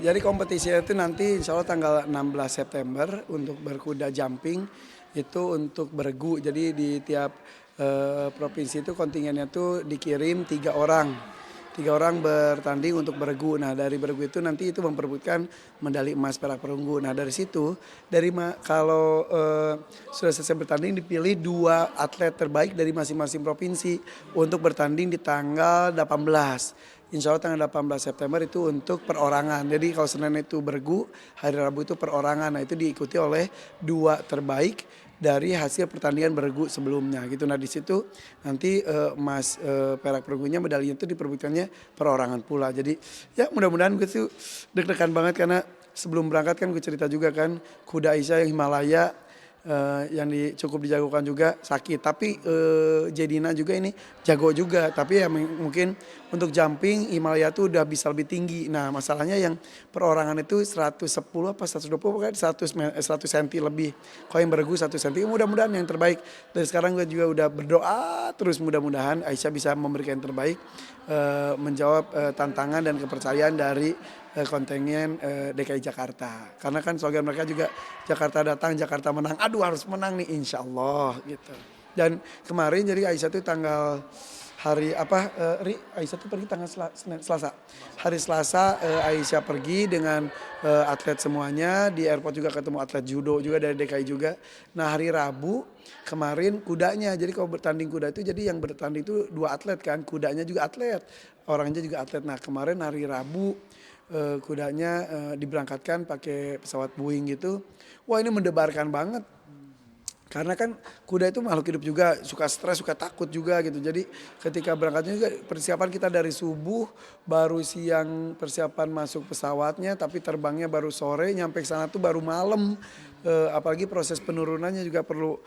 Jadi kompetisinya itu nanti insya Allah tanggal 16 September untuk berkuda jumping itu untuk bergu. Jadi di tiap provinsi itu kontingennya tuh dikirim 3 orang. 3 orang bertanding untuk bergu. Nah dari bergu itu nanti itu memperebutkan medali emas, perak, perunggu. Nah dari situ kalau sudah selesai bertanding dipilih 2 atlet terbaik dari masing-masing provinsi untuk bertanding di tanggal 18. Insya Allah tanggal 18 September itu untuk perorangan. Jadi kalau Senin itu bergu, hari Rabu itu perorangan. Nah itu diikuti oleh 2 terbaik dari hasil pertandingan bergu sebelumnya gitu. Nah di situ nanti emas, perak, perunggunya, medalinya itu diperebutkannya perorangan pula. Jadi ya mudah-mudahan gue tuh deg-degan banget karena sebelum berangkat kan gue cerita juga kan kuda Aisyah yang Himalaya yang cukup dijagokan juga sakit. Tapi Jedina juga ini jago juga. Tapi ya mungkin untuk jumping Himalaya tuh udah bisa lebih tinggi. Nah masalahnya yang perorangan itu 110 apa 120 pokoknya 100 cm lebih. Kalau yang bergu 1 cm mudah-mudahan yang terbaik. Dari sekarang gue juga udah berdoa terus mudah-mudahan Aisyah bisa memberikan yang terbaik. Menjawab tantangan dan kepercayaan dari kontingen DKI Jakarta. Karena kan slogan mereka juga Jakarta datang, Jakarta menang. Aduh harus menang nih insya Allah gitu. Dan kemarin jadi Aisyah tuh tanggal hari apa Aisyah tuh pergi tanggal Selasa. Hari Selasa Aisyah pergi dengan atlet semuanya. Di airport juga ketemu atlet judo juga dari DKI juga. Nah hari Rabu kemarin kudanya. Jadi kalau bertanding kuda itu jadi yang bertanding itu 2 atlet kan. Kudanya juga atlet, orangnya juga atlet. Nah kemarin hari Rabu kudanya diberangkatkan pakai pesawat Boeing gitu. Wah ini mendebarkan banget. Karena kan kuda itu makhluk hidup juga, suka stres, suka takut juga gitu. Jadi ketika berangkatnya juga persiapan kita dari subuh, baru siang persiapan masuk pesawatnya, tapi terbangnya baru sore, nyampe ke sana tuh baru malam. Apalagi proses penurunannya juga perlu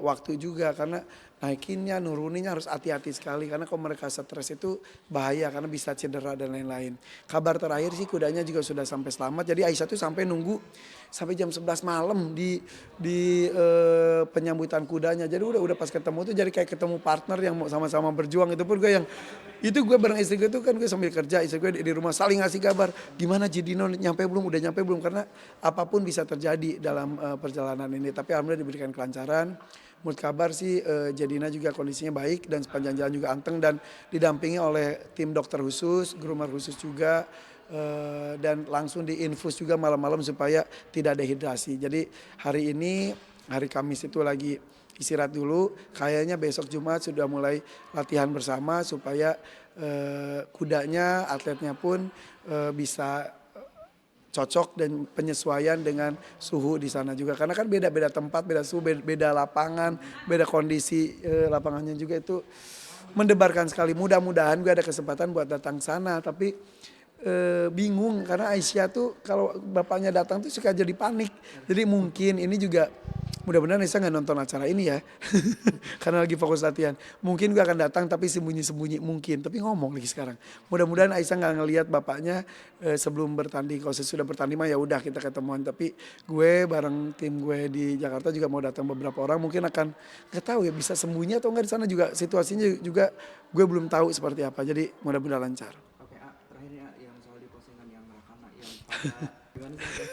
waktu juga karena naikinnya, nuruninnya harus hati-hati sekali karena kalau mereka stres itu bahaya karena bisa cedera dan lain-lain. Kabar terakhir sih kudanya juga sudah sampai selamat. Jadi Aisyah tuh sampai nunggu sampai jam 11 malam di penyambutan kudanya. Jadi udah pas ketemu tuh jadi kayak ketemu partner yang mau sama-sama berjuang. Itu pun gue bareng istri gue tuh kan gue sambil kerja, istri gue di rumah saling ngasih kabar gimana Jidino nyampe belum, udah nyampe belum, karena apapun bisa terjadi dalam perjalanan ini. Tapi alhamdulillah diberikan kelancaran. Menurut kabar sih Jedina juga kondisinya baik dan sepanjang jalan juga anteng dan didampingi oleh tim dokter khusus, groomer khusus juga dan langsung diinfus juga malam-malam supaya tidak dehidrasi. Jadi hari ini hari Kamis itu lagi istirahat dulu, kayaknya besok Jumat sudah mulai latihan bersama supaya kudanya, atletnya pun bisa cocok dan penyesuaian dengan suhu di sana juga karena kan beda-beda tempat, beda suhu, beda lapangan, beda kondisi lapangannya juga itu mendebarkan sekali. Mudah-mudahan gue ada kesempatan buat datang sana tapi bingung karena Aisyah tuh kalau bapaknya datang tuh suka jadi panik. Jadi mungkin ini juga mudah-mudahan Aisyah nggak nonton acara ini ya karena lagi fokus latihan. Mungkin gue akan datang tapi sembunyi-sembunyi mungkin, tapi ngomong lagi sekarang. Mudah-mudahan Aisyah nggak ngelihat bapaknya sebelum bertanding. Kalau sudah bertanding mah ya udah kita ketemuan. Tapi gue bareng tim gue di Jakarta juga mau datang beberapa orang. Mungkin akan nggak tahu ya bisa sembunyi atau nggak di sana juga situasinya juga gue belum tahu seperti apa. Jadi mudah-mudahan lancar. Oke, terakhir ya yang soal di postingan yang Rakana yang pada gimana sih?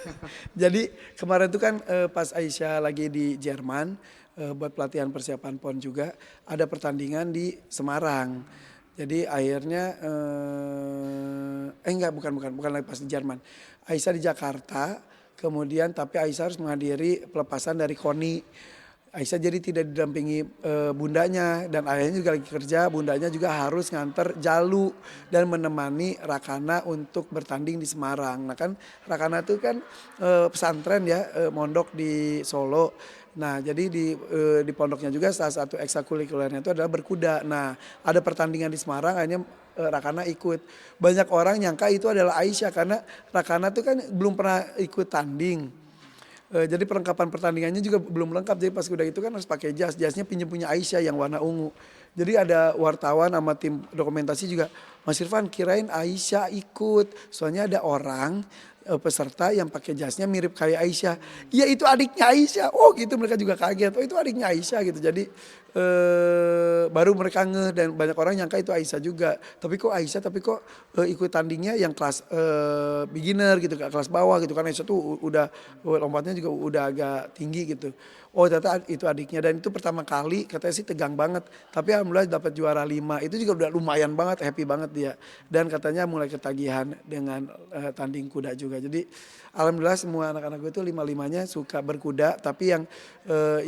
Jadi kemarin tuh kan pas Aisyah lagi di Jerman buat pelatihan persiapan PON juga ada pertandingan di Semarang. Jadi akhirnya enggak bukan lagi pas di Jerman. Aisyah di Jakarta, kemudian tapi Aisyah harus menghadiri pelepasan dari KONI. Aisyah jadi tidak didampingi bundanya dan ayahnya juga lagi kerja, bundanya juga harus nganter Jalu dan menemani Rakana untuk bertanding di Semarang. Nah kan Rakana itu kan pesantren ya, mondok di Solo. Nah jadi di pondoknya juga salah satu ekstrakurikulernya itu adalah berkuda. Nah ada pertandingan di Semarang akhirnya Rakana ikut. Banyak orang nyangka itu adalah Aisyah karena Rakana tuh kan belum pernah ikut tanding. Jadi perlengkapan pertandingannya juga belum lengkap. Jadi pas kuda itu kan harus pakai jas. Jasnya pinjem punya Aisyah yang warna ungu. Jadi ada wartawan sama tim dokumentasi juga, Mas Irfan kirain Aisyah ikut. Soalnya ada orang peserta yang pakai jasnya mirip kayak Aisyah. Iya itu adiknya Aisyah. Oh gitu mereka juga kaget. Oh itu adiknya Aisyah gitu. Jadi baru mereka ngeh dan banyak orang nyangka itu Aisyah juga. Tapi kok Aisyah tapi kok ikut tandingnya yang kelas beginner gitu, kelas bawah gitu kan Aisyah tuh udah lompatnya juga udah agak tinggi gitu. Oh ternyata itu adiknya dan itu pertama kali katanya sih tegang banget. Tapi alhamdulillah dapat juara 5 itu juga udah lumayan banget, happy banget dia. Dan katanya mulai ketagihan dengan tanding kuda juga. Jadi alhamdulillah semua anak-anak gue itu lima-limanya suka berkuda. Tapi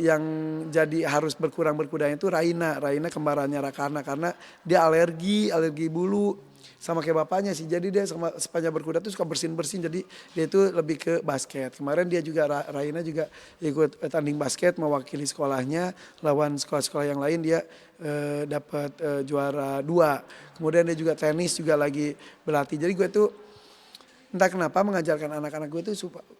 yang jadi harus berkurang-berkudanya itu Raina. Raina kembarannya Rakana karena dia alergi bulu sama kayak bapaknya sih. Jadi dia sama sepanjang berkuda tuh suka bersin-bersin. Jadi dia itu lebih ke basket. Kemarin dia juga Raina juga ikut tanding basket mewakili sekolahnya lawan sekolah-sekolah yang lain dia dapat juara 2. Kemudian dia juga tenis juga lagi berlatih. Jadi gue tuh entah kenapa mengajarkan anak-anak gue itu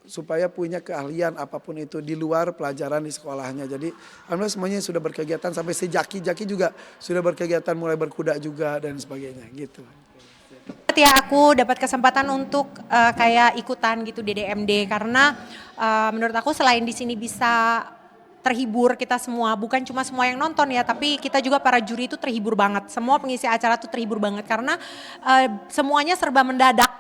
supaya punya keahlian apapun itu di luar pelajaran di sekolahnya. Jadi alhamdulillah semuanya sudah berkegiatan sampai si Jaki juga sudah berkegiatan mulai berkuda juga dan sebagainya gitu. Ya aku dapat kesempatan untuk kayak ikutan gitu DDMD karena menurut aku selain di sini bisa terhibur kita semua, bukan cuma semua yang nonton ya, tapi kita juga para juri itu terhibur banget. Semua pengisi acara tuh terhibur banget karena semuanya serba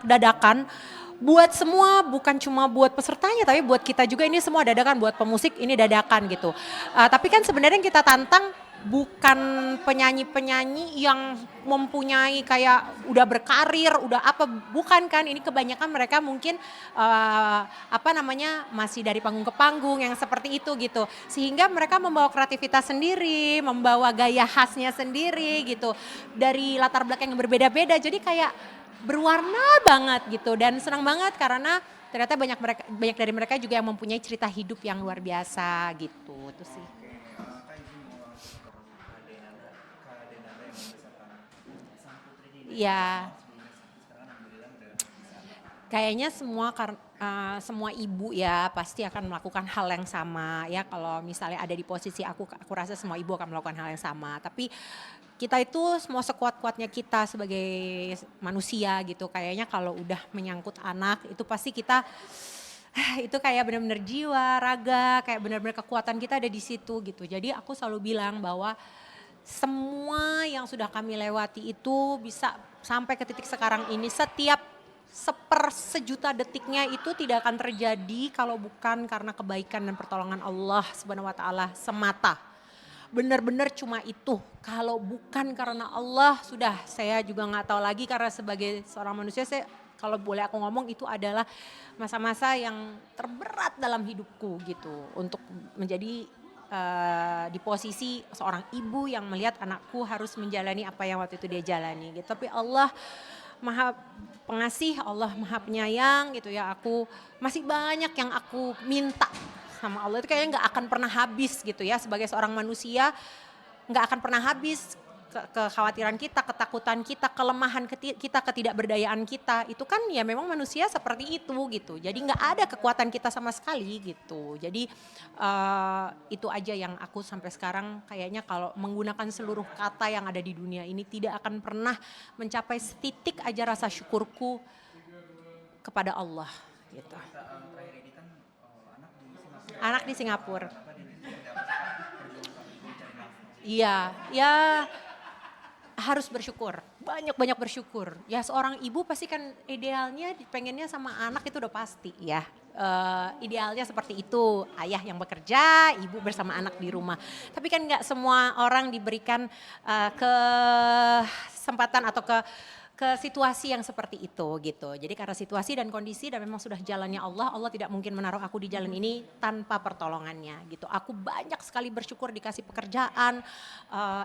dadakan. Buat semua, bukan cuma buat pesertanya, tapi buat kita juga ini semua dadakan, buat pemusik ini dadakan gitu. Tapi kan sebenarnya yang kita tantang bukan penyanyi-penyanyi yang mempunyai kayak udah berkarir, udah apa, bukan kan, ini kebanyakan mereka mungkin masih dari panggung ke panggung yang seperti itu gitu. Sehingga mereka membawa kreativitas sendiri, membawa gaya khasnya sendiri gitu. Dari latar belakang yang berbeda-beda, jadi kayak berwarna banget gitu dan senang banget karena ternyata banyak dari mereka juga yang mempunyai cerita hidup yang luar biasa gitu. Itu sih. Ya, kayaknya semua ibu ya pasti akan melakukan hal yang sama ya. Kalau misalnya ada di posisi aku rasa semua ibu akan melakukan hal yang sama. Tapi kita itu semua sekuat-kuatnya kita sebagai manusia gitu. Kayaknya kalau udah menyangkut anak itu pasti kita itu kayak benar-benar jiwa, raga, kayak benar-benar kekuatan kita ada di situ gitu. Jadi aku selalu bilang bahwa semua yang sudah kami lewati itu bisa sampai ke titik sekarang ini setiap sejuta detiknya itu tidak akan terjadi kalau bukan karena kebaikan dan pertolongan Allah Subhanahu wa taala semata. Benar-benar cuma itu. Kalau bukan karena Allah sudah saya juga nggak tahu lagi karena sebagai seorang manusia saya kalau boleh aku ngomong itu adalah masa-masa yang terberat dalam hidupku gitu untuk menjadi di posisi seorang ibu yang melihat anakku harus menjalani apa yang waktu itu dia jalani gitu. Tapi Allah Maha Pengasih, Allah Maha Penyayang gitu ya. Aku masih banyak yang aku minta sama Allah itu kayaknya nggak akan pernah habis gitu ya sebagai seorang manusia nggak akan pernah habis kekhawatiran kita, ketakutan kita, kelemahan kita, ketidakberdayaan kita itu kan ya memang manusia seperti itu gitu. Jadi nggak ada kekuatan kita sama sekali gitu. Jadi itu aja yang aku sampai sekarang kayaknya kalau menggunakan seluruh kata yang ada di dunia ini tidak akan pernah mencapai setitik aja rasa syukurku kepada Allah gitu. Anak di Singapura. Iya, ya harus bersyukur, banyak-banyak bersyukur. Ya seorang ibu pasti kan idealnya pengennya sama anak itu udah pasti ya. Idealnya seperti itu, ayah yang bekerja, ibu bersama anak di rumah. Tapi kan nggak semua orang diberikan kesempatan atau ke situasi yang seperti itu gitu. Jadi karena situasi dan kondisi dan memang sudah jalannya Allah, Allah tidak mungkin menaruh aku di jalan ini tanpa pertolongannya gitu. Aku banyak sekali bersyukur dikasih pekerjaan,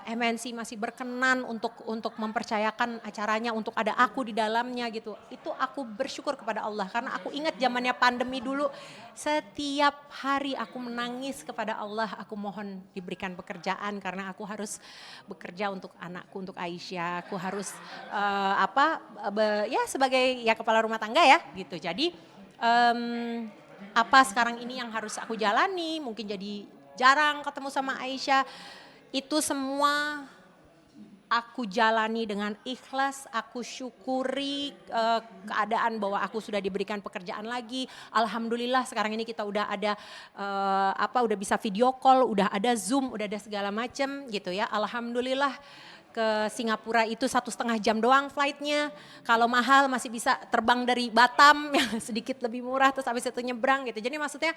MNC masih berkenan untuk mempercayakan acaranya, untuk ada aku di dalamnya gitu. Itu aku bersyukur kepada Allah karena aku ingat zamannya pandemi dulu, setiap hari aku menangis kepada Allah, aku mohon diberikan pekerjaan karena aku harus bekerja untuk anakku, untuk Aisyah, aku harus ya sebagai ya kepala rumah tangga ya gitu. Jadi apa sekarang ini yang harus aku jalani, mungkin jadi jarang ketemu sama Aisyah, itu semua aku jalani dengan ikhlas, aku syukuri keadaan bahwa aku sudah diberikan pekerjaan lagi. Alhamdulillah sekarang ini kita udah ada udah bisa video call, udah ada Zoom, udah ada segala macam gitu ya. Alhamdulillah ke Singapura itu 1,5 jam doang flightnya. Kalau mahal masih bisa terbang dari Batam yang sedikit lebih murah terus habis itu nyebrang gitu. Jadi maksudnya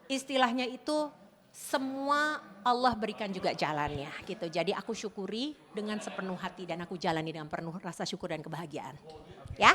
istilahnya itu semua Allah berikan juga jalannya gitu. Jadi aku syukuri dengan sepenuh hati dan aku jalani dengan penuh rasa syukur dan kebahagiaan. Ya.